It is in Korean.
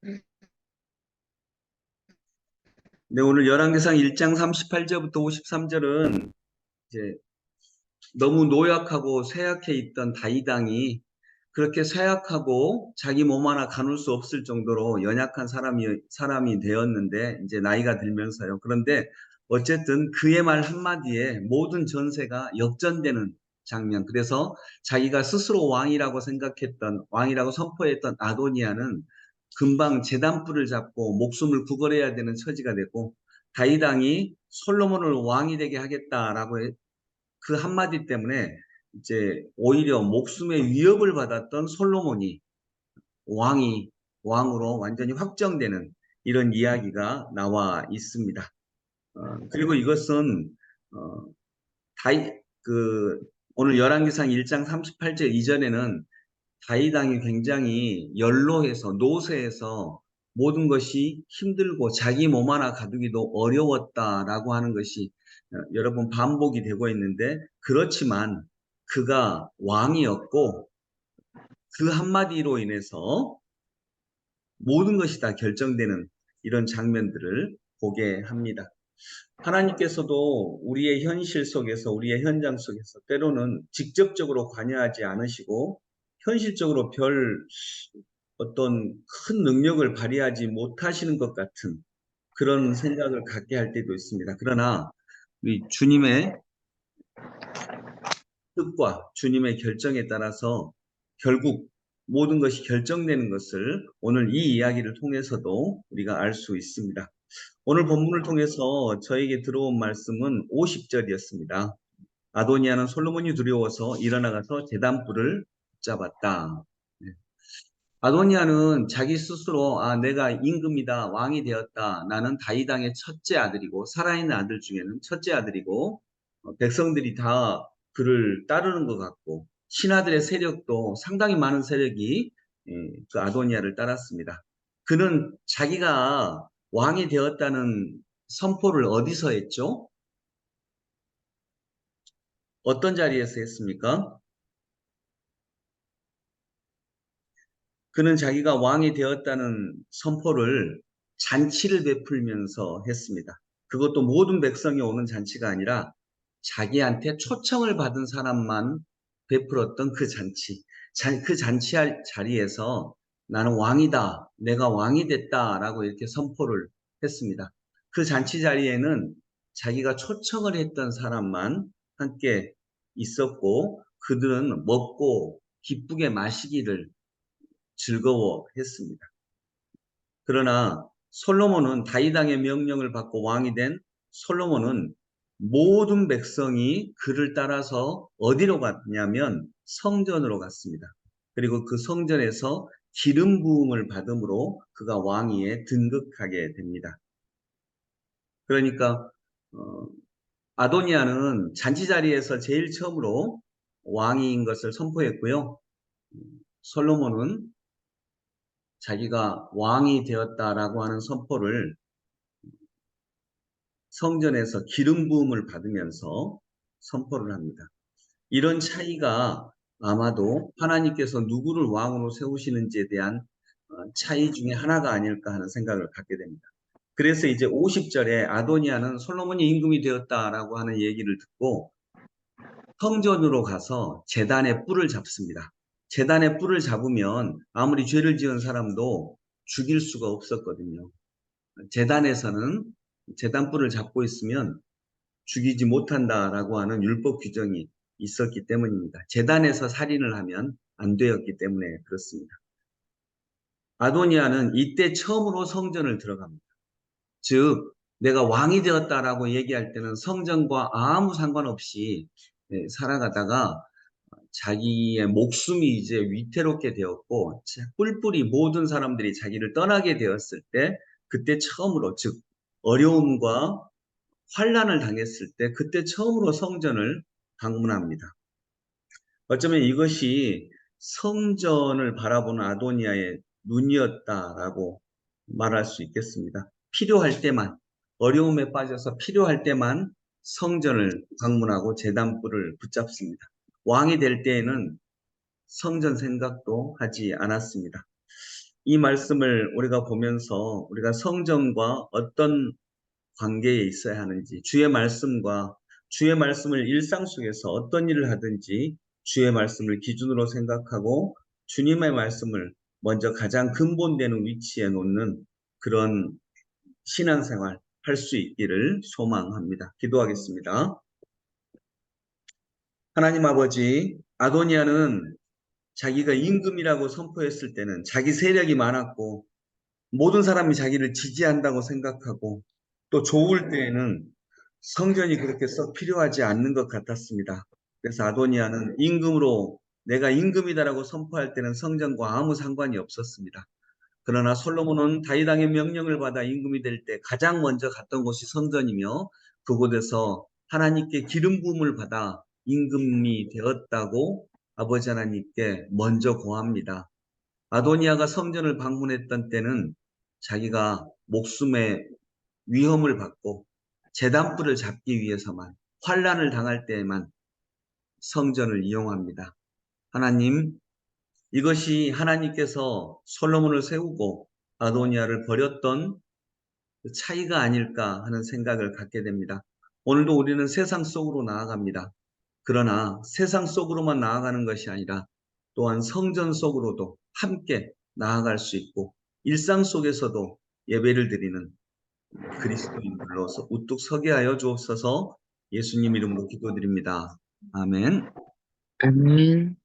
네, 오늘 열왕기상 1장 38절부터 53절은 이제 너무 노약하고 쇠약해 있던 다윗 왕이 그렇게 쇠약하고 자기 몸 하나 가눌 수 없을 정도로 연약한 사람이 되었는데 이제 나이가 들면서요. 그런데 어쨌든 그의 말 한마디에 모든 전세가 역전되는 장면. 그래서 자기가 스스로 왕이라고 선포했던 아도니아는 금방 제단불을 잡고 목숨을 구걸해야 되는 처지가 되고 다윗 왕이 솔로몬을 왕이 되게 하겠다라고 그 한마디 때문에 이제 오히려 목숨의 위협을 받았던 솔로몬이 왕이 왕으로 완전히 확정되는 이런 이야기가 나와 있습니다. 그리고 이것은 어, 다이 그 오늘 열왕기상 1장 38절 이전에는 다윗 왕이 굉장히 연로해서 노쇠해서 모든 것이 힘들고 자기 몸 하나 가두기도 어려웠다라고 하는 것이 여러 번 반복이 되고 있는데 그렇지만 그가 왕이었고 그 한마디로 인해서 모든 것이 다 결정되는 이런 장면들을 보게 합니다. 하나님께서도 우리의 현실 속에서, 우리의 현장 속에서 때로는 직접적으로 관여하지 않으시고 현실적으로 별 어떤 큰 능력을 발휘하지 못하시는 것 같은 그런 생각을 갖게 할 때도 있습니다. 그러나 우리 주님의 뜻과 주님의 결정에 따라서 결국 모든 것이 결정되는 것을 오늘 이 이야기를 통해서도 우리가 알 수 있습니다. 오늘 본문을 통해서 저에게 들어온 말씀은 50절이었습니다. 아도니아는 솔로몬이 두려워서 일어나가서 제단불을 붙잡았다. 네. 아도니아는 자기 스스로 내가 임금이다, 왕이 되었다. 나는 다윗 왕의 첫째 아들이고 살아있는 아들 중에는 첫째 아들이고 백성들이 다 그를 따르는 것 같고 신하들의 세력도 상당히 많은 세력이 그 아도니아를 따랐습니다. 그는 자기가 왕이 되었다는 선포를 어디서 했죠? 어떤 자리에서 했습니까? 그는 자기가 왕이 되었다는 선포를 잔치를 베풀면서 했습니다. 그것도 모든 백성이 오는 잔치가 아니라 자기한테 초청을 받은 사람만 베풀었던 그 잔치. 그 잔치 자리에서 나는 왕이다. 내가 왕이 됐다라고 이렇게 선포를 했습니다. 그 잔치 자리에는 자기가 초청을 했던 사람만 함께 있었고 그들은 먹고 기쁘게 마시기를 즐거워했습니다. 그러나 솔로몬은 다윗 왕의 명령을 받고 왕이 된 솔로몬은 모든 백성이 그를 따라서 어디로 갔냐면 성전으로 갔습니다. 그리고 그 성전에서 기름 부음을 받음으로 그가 왕위에 등극하게 됩니다. 그러니까 아도니아는 잔치 자리에서 제일 처음으로 왕인 것을 선포했고요. 솔로몬은 자기가 왕이 되었다라고 하는 선포를 성전에서 기름 부음을 받으면서 선포를 합니다. 이런 차이가 아마도 하나님께서 누구를 왕으로 세우시는지에 대한 차이 중에 하나가 아닐까 하는 생각을 갖게 됩니다. 그래서 이제 50절에 아도니아는 솔로몬이 임금이 되었다라고 하는 얘기를 듣고 성전으로 가서 제단의 뿔을 잡습니다. 제단의 뿔을 잡으면 아무리 죄를 지은 사람도 죽일 수가 없었거든요. 제단에서는 제단뿔을 잡고 있으면 죽이지 못한다라고 하는 율법 규정이 있었기 때문입니다. 제단에서 살인을 하면 안 되었기 때문에 그렇습니다. 아도니아는 이때 처음으로 성전을 들어갑니다. 즉 내가 왕이 되었다라고 얘기할 때는 성전과 아무 상관없이 살아가다가 자기의 목숨이 이제 위태롭게 되었고 뿔뿔이 모든 사람들이 자기를 떠나게 되었을 때 그때 처음으로 즉 어려움과 환란을 당했을 때 그때 처음으로 성전을 방문합니다. 어쩌면 이것이 성전을 바라보는 아도니아의 눈이었다라고 말할 수 있겠습니다. 필요할 때만 어려움에 빠져서 필요할 때만 성전을 방문하고 제단불을 붙잡습니다. 왕이 될 때에는 성전 생각도 하지 않았습니다. 이 말씀을 우리가 보면서 우리가 성전과 어떤 관계에 있어야 하는지, 주의 말씀을 일상 속에서 어떤 일을 하든지 주의 말씀을 기준으로 생각하고 주님의 말씀을 먼저 가장 근본되는 위치에 놓는 그런 신앙생활 할 수 있기를 소망합니다. 기도하겠습니다. 하나님 아버지, 아도니아는 자기가 임금이라고 선포했을 때는 자기 세력이 많았고 모든 사람이 자기를 지지한다고 생각하고 또 좋을 때에는 성전이 그렇게 썩 필요하지 않는 것 같았습니다. 그래서 아도니아는 임금으로 내가 임금이다라고 선포할 때는 성전과 아무 상관이 없었습니다. 그러나 솔로몬은 다윗 왕의 명령을 받아 임금이 될 때 가장 먼저 갔던 곳이 성전이며 그곳에서 하나님께 기름 부음을 받아 임금이 되었다고 아버지 하나님께 먼저 고합니다. 아도니아가 성전을 방문했던 때는 자기가 목숨의 위험을 받고 제단불을 잡기 위해서만 환난을 당할 때에만 성전을 이용합니다. 하나님, 이것이 하나님께서 솔로몬을 세우고 아도니아를 버렸던 그 차이가 아닐까 하는 생각을 갖게 됩니다. 오늘도 우리는 세상 속으로 나아갑니다. 그러나 세상 속으로만 나아가는 것이 아니라 또한 성전 속으로도 함께 나아갈 수 있고 일상 속에서도 예배를 드리는 그리스도인들로서 우뚝 서게 하여 주옵소서. 예수님 이름으로 기도드립니다. 아멘. 아멘.